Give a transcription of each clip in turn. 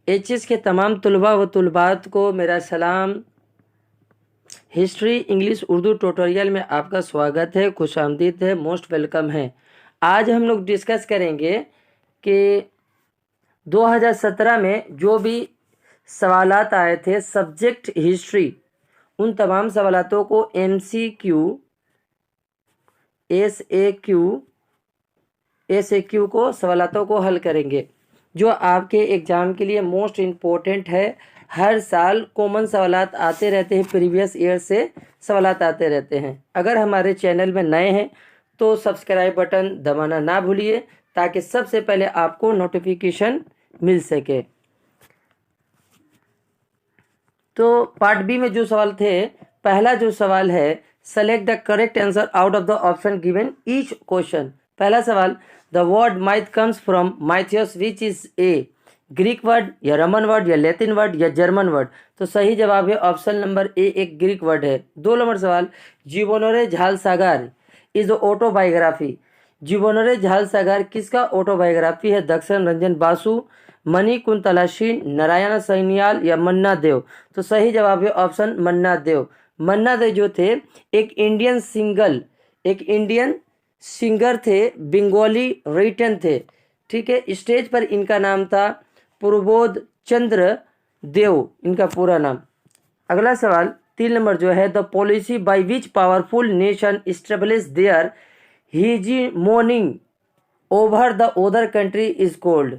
HS के तमाम तुलबा व तुलबात को मेरा सलाम। हिस्ट्री इंग्लिश उर्दू ट्यूटोरियल में आपका स्वागत है, खुशामदीद है, मोस्ट वेलकम है। आज हम लोग डिस्कस करेंगे कि 2017 में जो भी सवालात आए थे सब्जेक्ट हिस्ट्री, उन तमाम सवालातों को MCQ, SAQ को सवालातों को हल करेंगे, जो आपके एग्ज़ाम के लिए मोस्ट इम्पोर्टेंट है। हर साल कॉमन सवालात आते रहते हैं, प्रीवियस ईयर से सवालात आते रहते हैं। अगर हमारे चैनल में नए हैं तो सब्सक्राइब बटन दबाना ना भूलिए, ताकि सबसे पहले आपको नोटिफिकेशन मिल सके। तो पार्ट बी में जो सवाल थे, पहला जो सवाल है, select the correct answer out of the option given each question. पहला सवाल, the word myth comes from mythos which is a Greek word या रोमन वर्ड या लैटिन वर्ड या जर्मन वर्ड। तो सही जवाब है ऑप्शन नंबर ए, एक ग्रीक वर्ड है। 2 नंबर सवाल, जीवनोरे झालसागर इज ऑटोबायोग्राफी। जीवनोरे झालसागर किसका ऑटोबायोग्राफी है? दक्षिण रंजन बासु, मणिकुंतला सेन, नारायण सैनियाल या मन्ना देव। तो सही जवाब है ऑप्शन मन्ना देव। मन्ना देव जो थे एक इंडियन सिंगर थे, बंगाली रिटन थे, ठीक है। स्टेज पर इनका नाम था प्रबोध चंद्र देव, इनका पूरा नाम। अगला सवाल 3 नंबर जो है, the policy by which powerful nation establish their hegemony over the other country is called.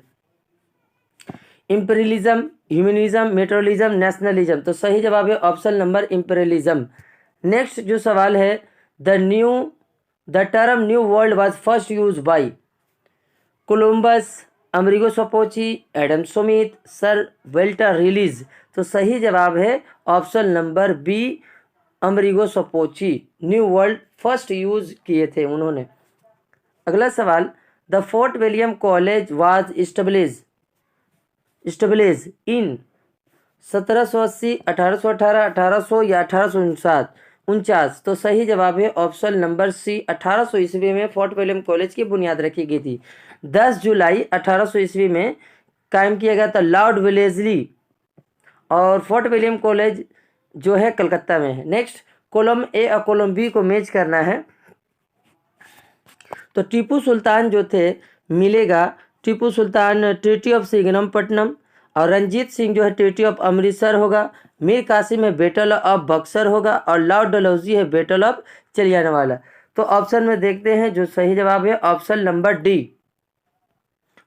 Imperialism, humanism, materialism, nationalism. तो सही जवाब है ऑप्शन नंबर इंपीरियलिज्म। नेक्स्ट जो सवाल है, the term new world was first use by Columbus, Amerigo Vespucci, Adam Smith, sir Walter Raleigh. तो सही जवाब है option number B, Amerigo Vespucci. New world first use किए थे उन्होंने। अगला सवाल, the Fort William college was establish in 1780, 1818, 1800 या 1849। तो सही जवाब है ऑप्शन नंबर सी, 1800 ईस्वी में फोर्ट विलियम कॉलेज की बुनियाद रखी गई थी। 10 जुलाई 1800 ईस्वी में कायम किया गया था लॉर्ड वेलेस्ली, और फोर्ट विलियम कॉलेज जो है कलकत्ता में है। नेक्स्ट, कॉलम ए और कॉलम बी को मैच करना है। तो टीपू सुल्तान जो थे मिलेगा, टीपू सुल्तान ट्रीटी ऑफ सेरिंगपट्टनम, और रंजीत सिंह जो है ट्रीटी ऑफ अमृतसर होगा। मीर कासिम है बैटल ऑफ बक्सर होगा, और लॉर्ड डलहौजी है बैटल ऑफ जलियांवाला। तो ऑप्शन में देखते हैं, जो सही जवाब है option number D.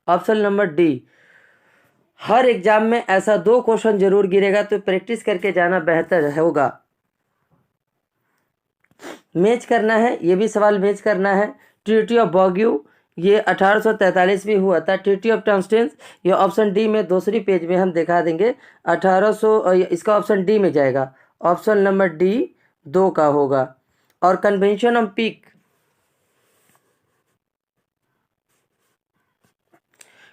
Option number D. हर एग्जाम में ऐसा 2 क्वेश्चन जरूर गिरेगा, तो प्रैक्टिस करके जाना बेहतर होगा। मैच करना है, ये भी सवाल मैच करना है। ट्रीटी ऑफ बॉग्यू ये 1843 में हुआ था। ट्रीटी ऑफ टंस्टेंस ये ऑप्शन डी में दूसरी पेज में हम दिखा देंगे। 1800, इसका ऑप्शन डी में जाएगा। ऑप्शन नंबर डी 2 का होगा। और convention off peak,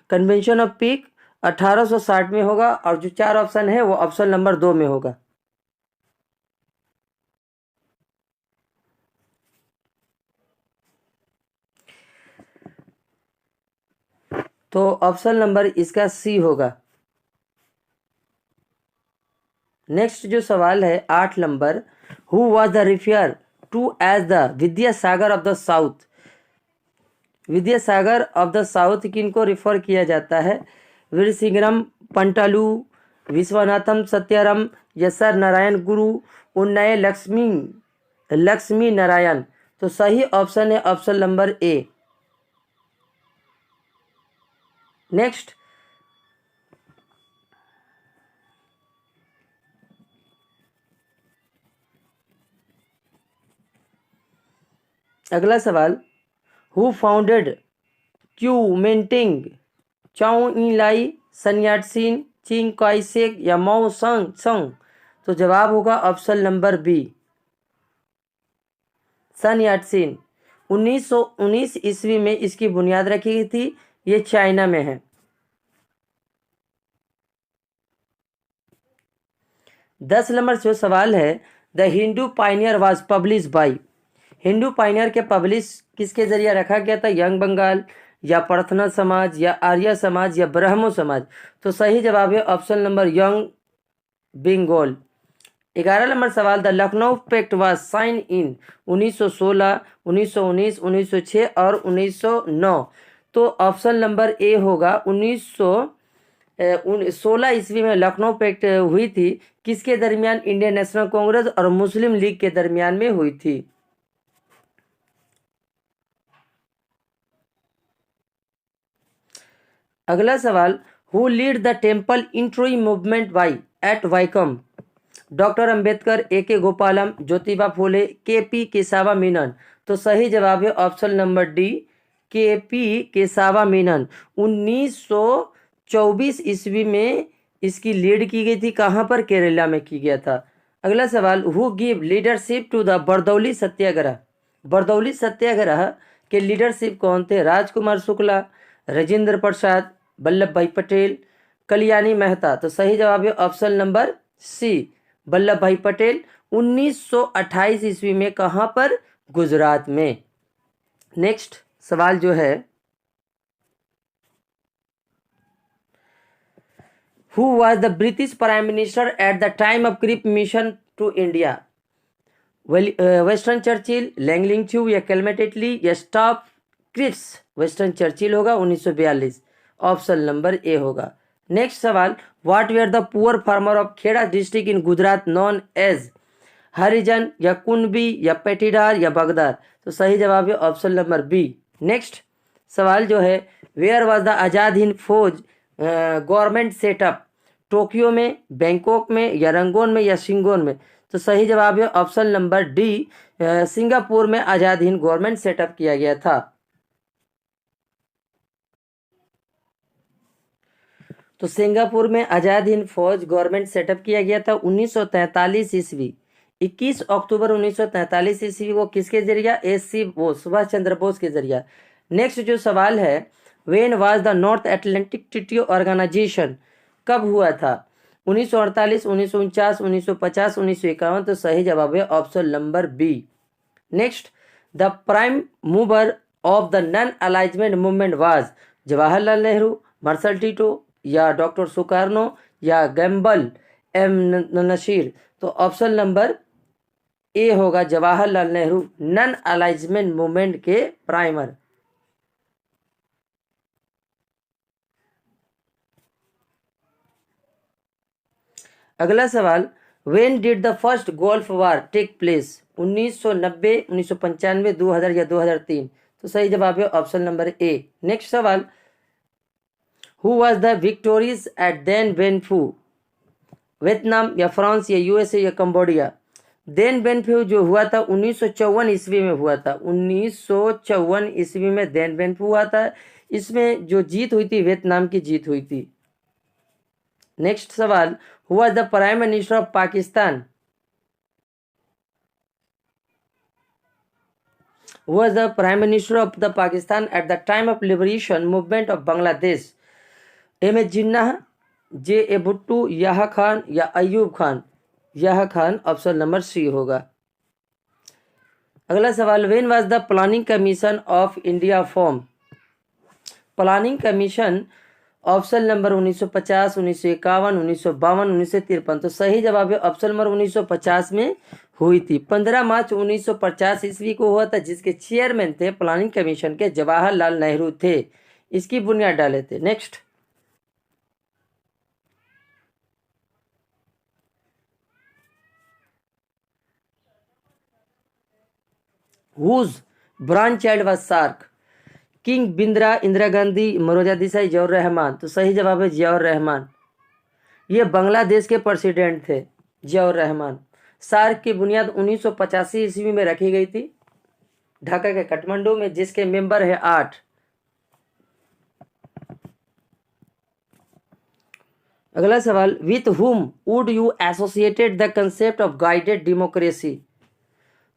convention off peak 1860 में होगा, और जो 4 ऑप्शन है वो ऑप्शन नंबर 2 में होगा। तो ऑप्शन नंबर इसका सी होगा। नेक्स्ट जो सवाल है 8 number, who was the refer to as the Vidyasagar of the south. Vidyasagar of the south किनको रिफर किया जाता है? वीरसिंगरम पंटालू, विश्वनाथम सत्यारम, यशर नारायण गुरु, उन्नय लक्ष्मी नारायण। तो सही ऑप्शन है ऑप्शन नंबर ए। नेक्स्ट, अगला सवाल, who founded Kuomintang, Chou En Lai, Sun Yat Sen, Chiang Kai Shek या माओ संग। तो जवाब होगा option number B, Sun Yat Sen. 1919 ईस्वी में इसकी बुनियाद रखी गई थी। ये चाइना में है। 10 नंबर जो सवाल है, the Hindu pioneer was publish by. Hindu pioneer के पब्लिश किसके जरिए रखा गया था? यंग बंगाल, या प्रार्थना समाज या आर्य समाज या ब्रह्मो समाज? तो सही जवाब है option number young Bengal. 11 number सवाल, the Lucknow pact was sign in 1916, 1919, 1906 और 1909? तो ऑप्शन नंबर ए होगा 1916 ईस्वी में लखनऊ पैक्ट हुई थी। किसके दरमियान? इंडियन नेशनल कांग्रेस और मुस्लिम लीग के दरमियान में हुई थी। अगला सवाल, who lead the temple entry movement by at Vaikom? Doctor Ambedkar, A K Gopalan, Jyotiba Phule, के पी केसावा मीनन? तो सही जवाब है ऑप्शन नंबर डी, के पी केसावा मीनन। 1924 ईस्वी में इसकी लीड की गई थी। कहाँ पर? केरला में की गया था। अगला सवाल, who give leadership to the Bardoli Satyagraha? Bardoli Satyagraha के लीडरशिप कौन थे? राजकुमार शुक्ला, राजेंद्र प्रसाद, वल्लभ भाई पटेल, कल्याणी मेहता? तो सही जवाब है ऑप्शन नंबर सी, वल्लभ भाई पटेल। 1928 ईस्वी में। कहां पर? गुजरात में। नेक्स्ट सवाल जो है, who was the British prime minister at the time of Cripps mission to India? Winston Churchill, लैंगलिंग च्यू या कैलमेट एटली या स्टॉप क्रिप्स? वेस्टर्न चर्चिल होगा 1942। ऑप्शन नंबर ए होगा। नेक्स्ट सवाल, what were the poor farmer of Kheda district in Gujarat known as? Harijan या कुनबी या पेटीदार या बगदार? तो सही जवाब है ऑप्शन नंबर बी। नेक्स्ट सवाल जो है, where was the Azad Hind फौज गवर्नमेंट सेटअप? टोक्यो में, बैंकॉक में या रंगून में या सिंगोन में? तो सही जवाब है ऑप्शन नंबर डी, सिंगापुर में आजाद हिंद गवर्नमेंट सेटअप किया गया था। तो सिंगापुर में आजाद हिंद फौज गवर्नमेंट सेटअप किया गया था 1943 ईस्वी। 21 अक्टूबर 1943 ईस्वी को किसके जरिया? एस.सी. बोस, सुभाष चंद्र बोस के जरिया। नेक्स्ट जो सवाल है, when was the North Atlantic Treaty Organization? कब हुआ था? 1948, 1949, 1950, 1951? तो सही जवाब है option number B. Next, the prime mover of the non alignment movement was? Jawaharlal Nehru, Marshal Tito या डॉक्टर सुकार्नो या गैम्बल एम नशीर? तो ऑप्शन नंबर ए होगा Jawaharlal Nehru, non alignment movement के प्राइमर। अगला सवाल, when did the first Gulf War take place? 1990, 1995, 2000 या 2003? तो सही जवाब है ऑप्शन नंबर ए। नेक्स्ट सवाल, who was the victorious at then Ben फू? वियतनाम या फ्रांस या यूएसए या कंबोडिया? देन बेन फू जो हुआ था 1954 ईस्वी में हुआ था। 1954 ईस्वी में देन बेन फू हुआ था। इसमें जो जीत हुई थी वियतनाम की जीत हुई थी। नेक्स्ट सवाल, who was the prime minister of Pakistan? Who was the Prime Minister of the Pakistan at the time of liberation movement of Bangladesh? M.H. Jinnah, J.A. Bhutto, Yahya Khan या Ayub Khan? Yahya Khan, option number C होगा। अगला सवाल, when was the planning commission of India form? Planning commission option number 1950, 1951, 1952, 1953? तो सही जवाब है option number 1950 में हुई थी। 15 मार्च 1950 ईस्वी को हुआ था, जिसके चेयरमैन थे प्लानिंग कमीशन के जवाहरलाल नेहरू थे। इसकी बुनियाद डाले थे। Next, whose brain child was SAARC? King Birendra, Indira Gandhi, Morarji Desai, Ziaur Rahman? तो सही जवाब है जियाउर रहमान। ये बांग्लादेश के प्रेसिडेंट थे जियाउर रहमान। सार्क की बुनियाद 1985 ईस्वी में रखी गई थी ढाका के काठमांडू में, जिसके मेंबर है 8। अगला सवाल, with whom would you associated the concept of guided democracy?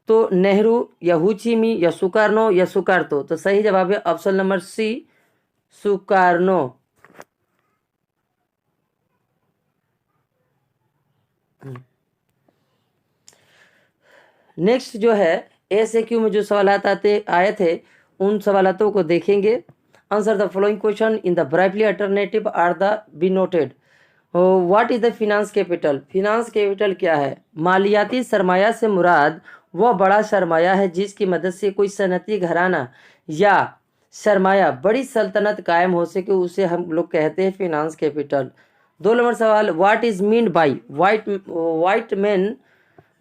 तो नेहरू या हुचिमी या सुकार्नो या सुकार्तो? तो सही जवाब है option number C, Sukarno. Next जो है, एसएक्यू में जो सवाल आए थे उन सवालों को देखेंगे। Answer the following question in the brightly alternative are the be noted. What is the finance capital? Finance capital क्या है? मालियाती सरमाया से मुराद वह बड़ा सरमाया है जिसकी मदद से कोई सनती घराना या सरमाया बड़ी सल्तनत कायम हो सके, उसे हम लोग कहते हैं फिनांस कैपिटल। 2 नंबर सवाल, what is mean by white man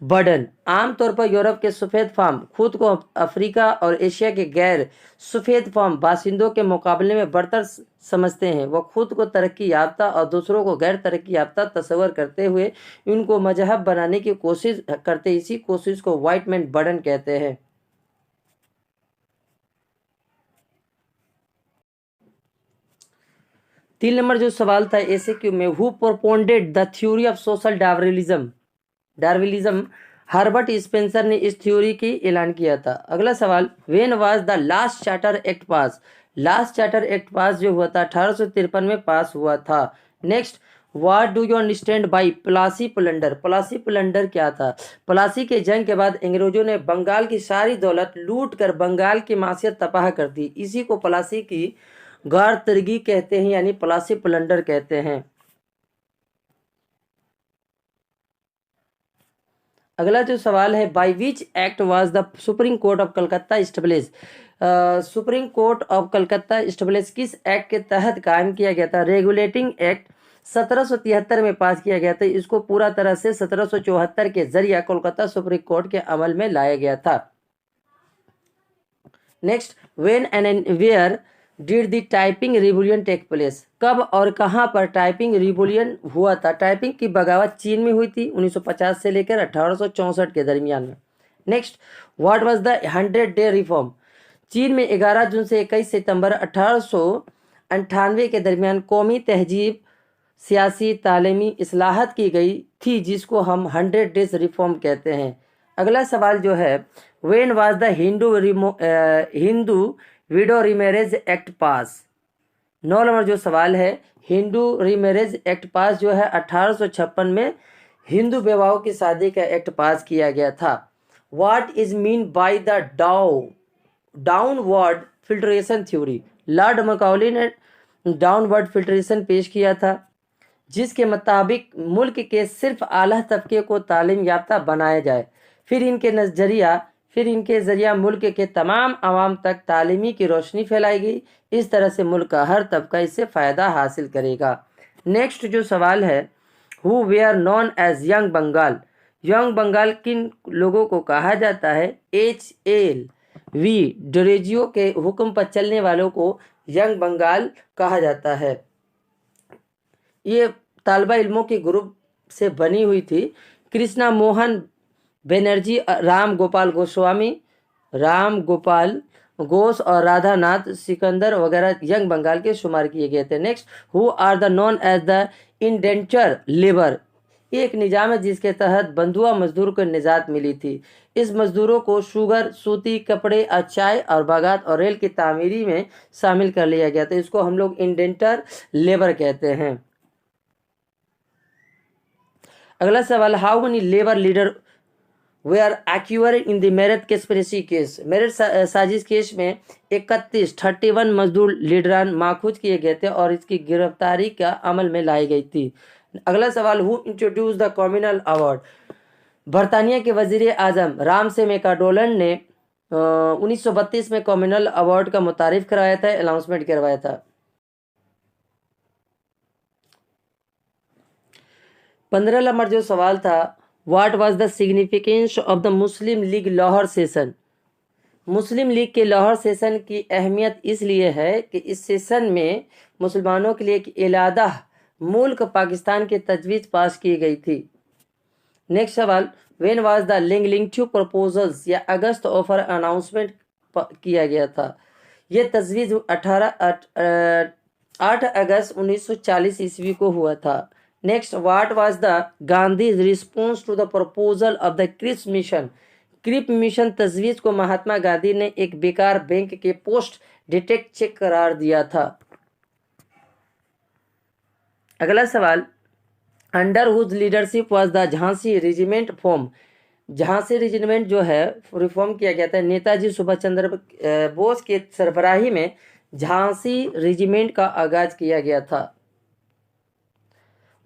burden? आमतौर पर यूरोप के सफ़ेद फार्म खुद को अफ्रीका और एशिया के गैर सफ़ेद फार्म बासिंदों के मुकाबले में बढ़तर समझते हैं। वह खुद को तरक्की याफ्ता और दूसरों को गैर तरक्की याफ्ता तस्वर करते हुए उनको मजहब बनाने की कोशिश करते, इसी कोशिश को व्हाइट मैन बर्डन कहते हैं। तीन नंबर जो सवाल था ऐसे क्यों में, who propounded the theory of social Darwinism? Herbert Spencer ने इस थ्योरी की ऐलान किया था। अगला सवाल, when was the last charter act pass? Last charter act pass जो हुआ था 1853 में पास हुआ था। Next, what do you understand by Plassey plunder? Plassey plunder क्या था? प्लासी के जंग के बाद अंग्रेजों ने बंगाल की सारी दौलत लूट कर बंगाल की मासियत तबाह कर दी। इसी को प्लासी की गारतरगी कहते हैं, यानी प्लासी प्लंडर कहते हैं। अगला जो सवाल है, by which act was the supreme court of Calcutta establish? Supreme court of Calcutta establish किस एक्ट के तहत कायम किया गया था? रेगुलेटिंग एक्ट 1773 में पास किया गया था। इसको पूरा तरह से 1774 के जरिए कोलकाता सुप्रीम कोर्ट के अमल में लाया गया था। Next, when and where did the typing revolution take place? कब और कहां पर टाइपिंग रिवॉल्यूशन हुआ था? टाइपिंग की बगावत चीन में हुई थी 1950 से लेकर 1864 के दरमियान में। Next, what was the 100 day reform? चीन में 11 जून से 21 सितंबर 1898 के दरमियान कौमी तहजीब, सियासी, तालीमी इस्लाहत की गई थी, जिसको हम 100 डेज रिफॉर्म कहते हैं। अगला सवाल जो है, when was the Hindu window remarriage act pass? 9 number जो सवाल है, हिंदू रीमैरेज एक्ट पास जो है 1856 में हिंदू विवाहों की शादी का एक्ट पास किया गया था। What is mean by the downward filtration theory? Lord Macaulay ने डाउनवर्ड फिल्ट्रेशन पेश किया था, जिसके मुताबिक मुल्क के सिर्फ आला तबके को तालीम याफ्ता बनाया जाए, फिर इनके जरिया मुल्क के तमाम आवाम तक तालीमी की रोशनी फैलाएगी। इस तरह से मुल्क का हर तबका इससे फ़ायदा हासिल करेगा। नेक्स्ट जो सवाल है, who were known as Young Bengal? Young Bengal किन लोगों को कहा जाता है? HLV डोरेजियो के हुक्म पर चलने वालों को यंग बंगाल कहा जाता है। ये तालबा इल्मों के ग्रुप से बनी हुई थी। कृष्णा मोहन बनर्जी, राम गोपाल गोस्वामी, राम गोपाल घोष और राधा नाथ सिकंदर वगैरह यंग बंगाल के शुमार किए गए थे। Next, who are the known as the indenture labour? एक निजाम है जिसके तहत बंधुआ मजदूर को निजात मिली थी। इस मजदूरों को शुगर, सूती, कपड़े, चाय और बागात और रेल की तामीरी में शामिल कर लिया गया था। इसको हम लोग इंडेंटर लेबर कहते हैं। अगला सवाल, how many labour leader were acquired in the Meerut conspiracy case? Meerut साजिश केस में 31 मजदूर लीडरान माखूज किए गए थे और इसकी गिरफ्तारी का अमल में लाई गई थी। अगला सवाल, who introduce the communal award? बरतानिया के वजीर आजम राम से मैकाडोलन ने 1932 में कॉम्युनल अवार्ड का मुतारिफ करवाया था, अनाउंसमेंट करवाया था। 15 नंबर जो सवाल था, what was the significance of the Muslim league Lahore session? Muslim league के लाहौर सेशन की अहमियत इसलिए है कि इस सेशन में मुसलमानों के लिए एक इलादा मुल्क पाकिस्तान की तजवीज़ पास की गई थी। नेक्स्ट सवाल, व्हेन वाज द लिंगलिंगटू प्रपोजल्स या अगस्त ऑफर अनाउंसमेंट किया गया था? यह तजवीज़ 8 अगस्त 1940 ईस्वी को हुआ था। Next, what was the Gandhi response to the proposal of the Cripps mission? Cripps mission तजवीज़ को महात्मा गांधी ने एक बेकार बैंक के पोस्ट डिटेक्ट चेक करार दिया था। अगला सवाल, under whose leadership was the Jhansi regiment form? Jhansi regiment जो है रिफॉर्म किया गया था नेताजी सुभाष चंद्र बोस के सरबराही में झांसी रेजिमेंट का आगाज किया गया था।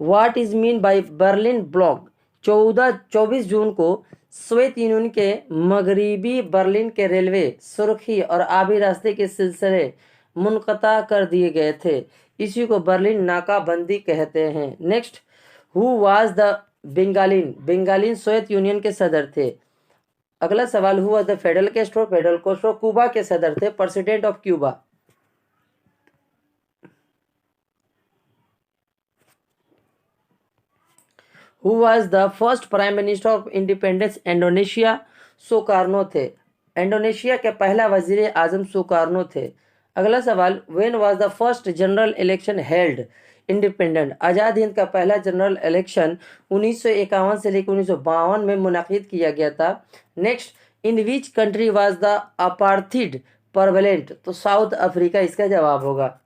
What is mean by Berlin block? 24 जून को सोवियत यूनियन के मगरिबी बर्लिन के रेलवे, सुरखी और आबी रास्ते के सिलसिले मुनक़ता कर दिए गए थे। इसी को बर्लिन नाकाबंदी कहते हैं। Next, who was the Bulganin? Bulganin Soviet Union के सदर थे। अगला सवाल, who was the Fidel Castro? Fidel Castro Cuba के सदर थे, president of Cuba. Who was the first prime minister of independence Indonesia? Sukarno थे। इंडोनेशिया के पहला वजीर आजम सुकार्नो थे। अगला सवाल, when was the first general election held independent? आज़ाद हिंद का पहला जनरल इलेक्शन 1951 से लेकर 1952 में मुनाकिद किया गया था। Next, in which country was the apartheid prevalent? तो साउथ अफ्रीका इसका जवाब होगा।